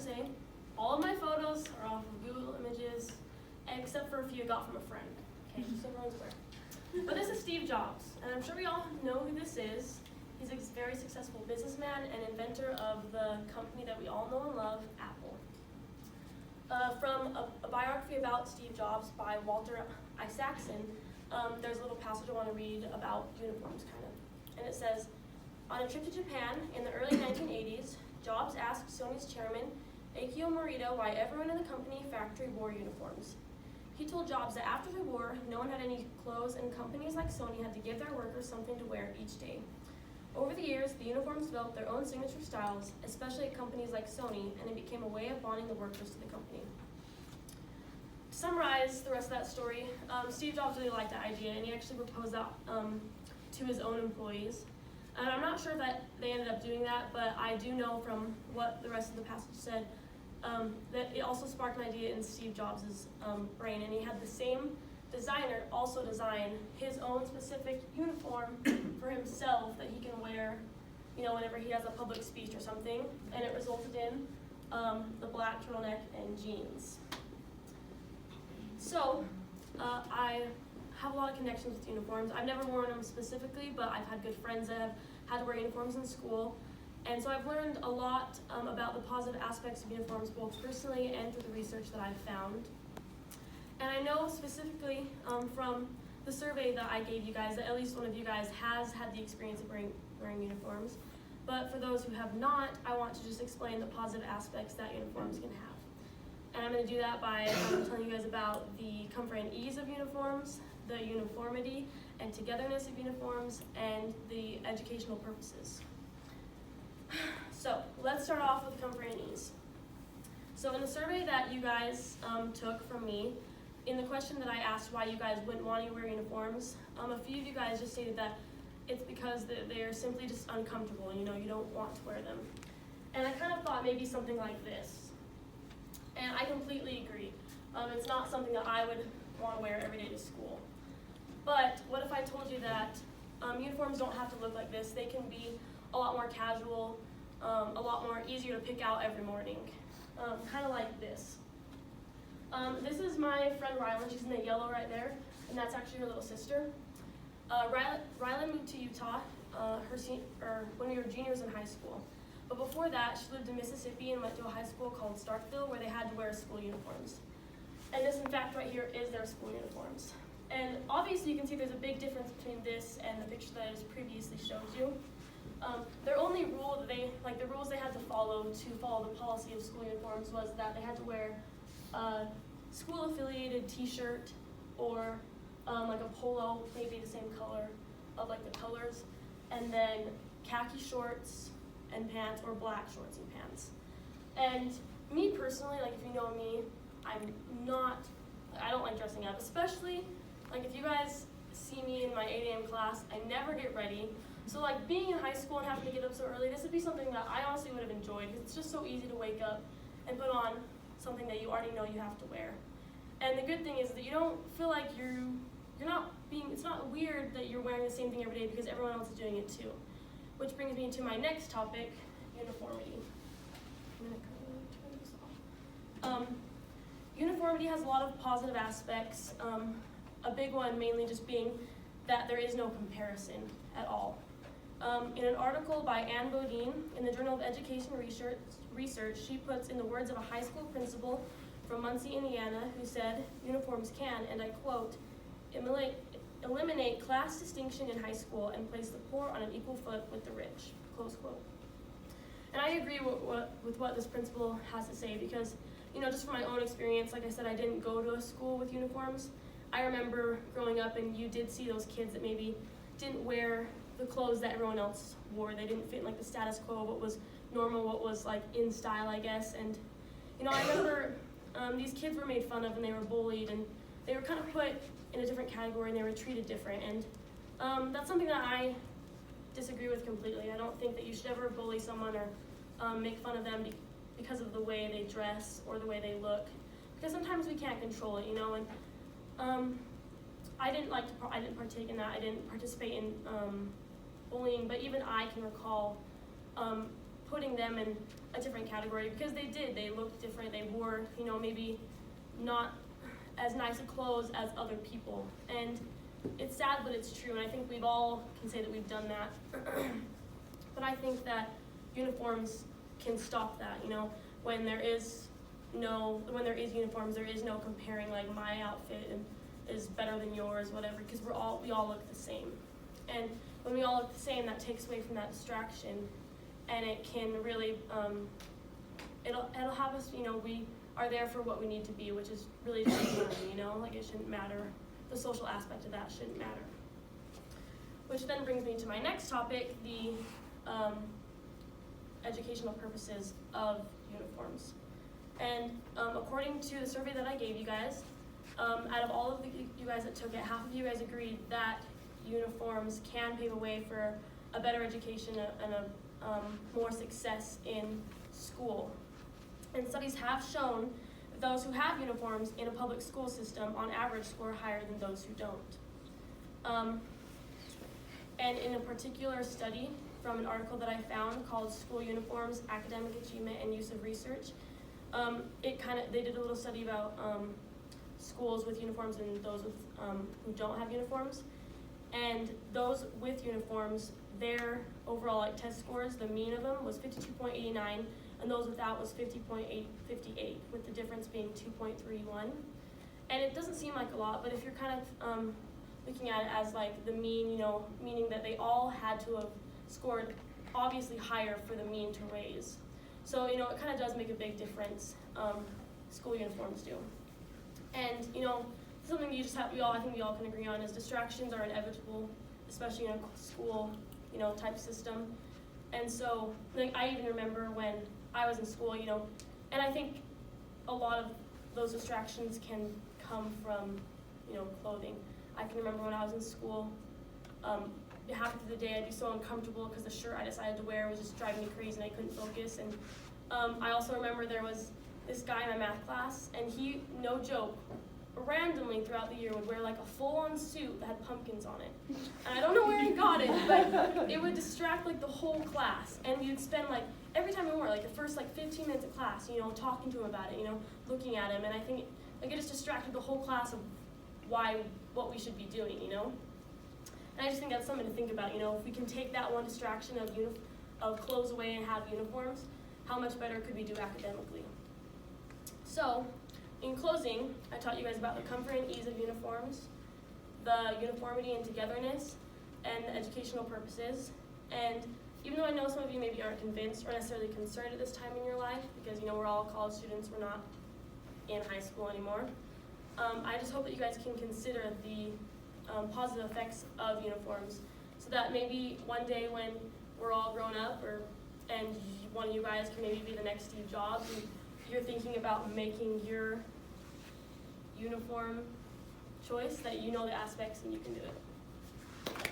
say, all of my photos are off of Google Images, except for a few I got from a friend. Okay, so everyone's aware. But this is Steve Jobs, and I'm sure we all know who this is. He's a very successful businessman and inventor of the company that we all know and love, Apple. From a biography about Steve Jobs by Walter Isaacson, there's a little passage I want to read about uniforms, kind of. And it says, on a trip to Japan in the early 1980s, Jobs asked Sony's chairman, Akio Morita, why everyone in the company factory wore uniforms. He told Jobs that after the war, no one had any clothes, and companies like Sony had to give their workers something to wear each day. Over the years, the uniforms developed their own signature styles, especially at companies like Sony, and it became a way of bonding the workers to the company. To summarize the rest of that story, Steve Jobs really liked that idea, and he actually proposed that to his own employees. And I'm not sure that they ended up doing that, but I do know from what the rest of the passage said that it also sparked an idea in Steve Jobs' brain, and he had the same designer also design his own specific uniform for himself that he can wear, whenever he has a public speech or something, and it resulted in the black turtleneck and jeans. So, I have a lot of connections with uniforms. I've never worn them specifically, but I've had good friends that have had to wear uniforms in school. And so I've learned a lot about the positive aspects of uniforms, both personally and through the research that I've found. And I know specifically from the survey that I gave you guys that at least one of you guys has had the experience of wearing uniforms. But for those who have not, I want to just explain the positive aspects that uniforms can have. And I'm going to do that by telling you guys about the comfort and ease of uniforms, the uniformity and togetherness of uniforms, and the educational purposes. So let's start off with comfort and ease. So in the survey that you guys took from me, in the question that I asked why you guys wouldn't want to wear uniforms, a few of you guys just stated that it's because they're simply just uncomfortable, you don't want to wear them. And I kind of thought maybe something like this. And I completely agree. It's not something that I would want to wear every day to school. But what if I told you that uniforms don't have to look like this? They can be a lot more casual, a lot more easier to pick out every morning, kind of like this. This is my friend Rylan. She's in the yellow right there, and that's actually her little sister. Rylan moved to Utah when we were juniors in high school. But before that, she lived in Mississippi and went to a high school called Starkville where they had to wear school uniforms. And this, in fact, right here is their school uniforms. And obviously you can see there's a big difference between this and the picture that I just previously showed you. Their only rule the rules they had to follow the policy of school uniforms was that they had to wear a school-affiliated t-shirt or like a polo, maybe the same color of like the colors, and then khaki shorts and pants, or black shorts and pants. And me personally, like if you know me, I don't like dressing up, especially like if you guys see me in my 8 a.m. class, I never get ready. So like being in high school and having to get up so early, this would be something that I honestly would have enjoyed because it's just so easy to wake up and put on something that you already know you have to wear. And the good thing is that you don't feel like it's not weird that you're wearing the same thing every day because everyone else is doing it too. Which brings me to my next topic, uniformity. I'm gonna turn this off. Uniformity has a lot of positive aspects. A big one mainly just being that there is no comparison at all. In an article by Anne Bodine in the Journal of Education Research, she puts in the words of a high school principal from Muncie, Indiana, who said, uniforms can, and I quote, eliminate class distinction in high school and place the poor on an equal foot with the rich, close quote. And I agree with what this principal has to say because, just from my own experience, like I said, I didn't go to a school with uniforms. I remember growing up and you did see those kids that maybe didn't wear the clothes that everyone else wore. They didn't fit like the status quo, what was normal, what was like in style, I guess. And, I remember these kids were made fun of and they were bullied and they were kind of put in a different category and they were treated different. And that's something that I disagree with completely. I don't think that you should ever bully someone or make fun of them because of the way they dress or the way they look. Because sometimes we can't control it, and I didn't partake in that. I didn't participate in bullying, but even I can recall putting them in a different category, because they did. They looked different. They wore, maybe not as nice of clothes as other people. And it's sad, but it's true, and I think we all can say that we've done that. But I think that uniforms can stop that, when there is uniforms, there is no comparing, like, my outfit is better than yours, whatever, because we all look the same. And when we all look the same, that takes away from that distraction, and it can really, it'll have us, we are there for what we need to be, which is really just learning, like, it shouldn't matter. The social aspect of that shouldn't matter. Which then brings me to my next topic, the educational purposes of uniforms. And according to the survey that I gave you guys, out of all of you guys that took it, half of you guys agreed that uniforms can pave a way for a better education and a more success in school. And studies have shown that those who have uniforms in a public school system on average score higher than those who don't. And in a particular study from an article that I found called School Uniforms, Academic Achievement and Use of Research, they did a little study about schools with uniforms and those with, who don't have uniforms. And those with uniforms, their overall test scores, the mean of them was 52.89, and those without was 50.58, with the difference being 2.31. And it doesn't seem like a lot, but if you're kind of looking at it as like the mean, meaning that they all had to have scored obviously higher for the mean to raise. So, it kind of does make a big difference, school uniforms do. And, something I think we all can agree on is distractions are inevitable, especially in a school, type system. And so, I even remember when I was in school, and I think a lot of those distractions can come from, clothing. I can remember when I was in school, half of the day I'd be so uncomfortable because the shirt I decided to wear was just driving me crazy and I couldn't focus. And I also remember there was this guy in my math class, and he, no joke, randomly throughout the year would wear like a full-on suit that had pumpkins on it. And I don't know where he got it, but it would distract like the whole class. And we would spend like, every time we were, like the first 15 minutes of class, talking to him about it, looking at him. And I think it just distracted the whole class of what we should be doing, And I just think that's something to think about, if we can take that one distraction of clothes away and have uniforms, how much better could we do academically? So, in closing, I taught you guys about the comfort and ease of uniforms, the uniformity and togetherness, and the educational purposes. And even though I know some of you maybe aren't convinced or necessarily concerned at this time in your life, because we're all college students, we're not in high school anymore, I just hope that you guys can consider the positive effects of uniforms, so that maybe one day when we're all grown up, and one of you guys can maybe be the next Steve Jobs, and you're thinking about making your uniform choice, that you know the aspects and you can do it.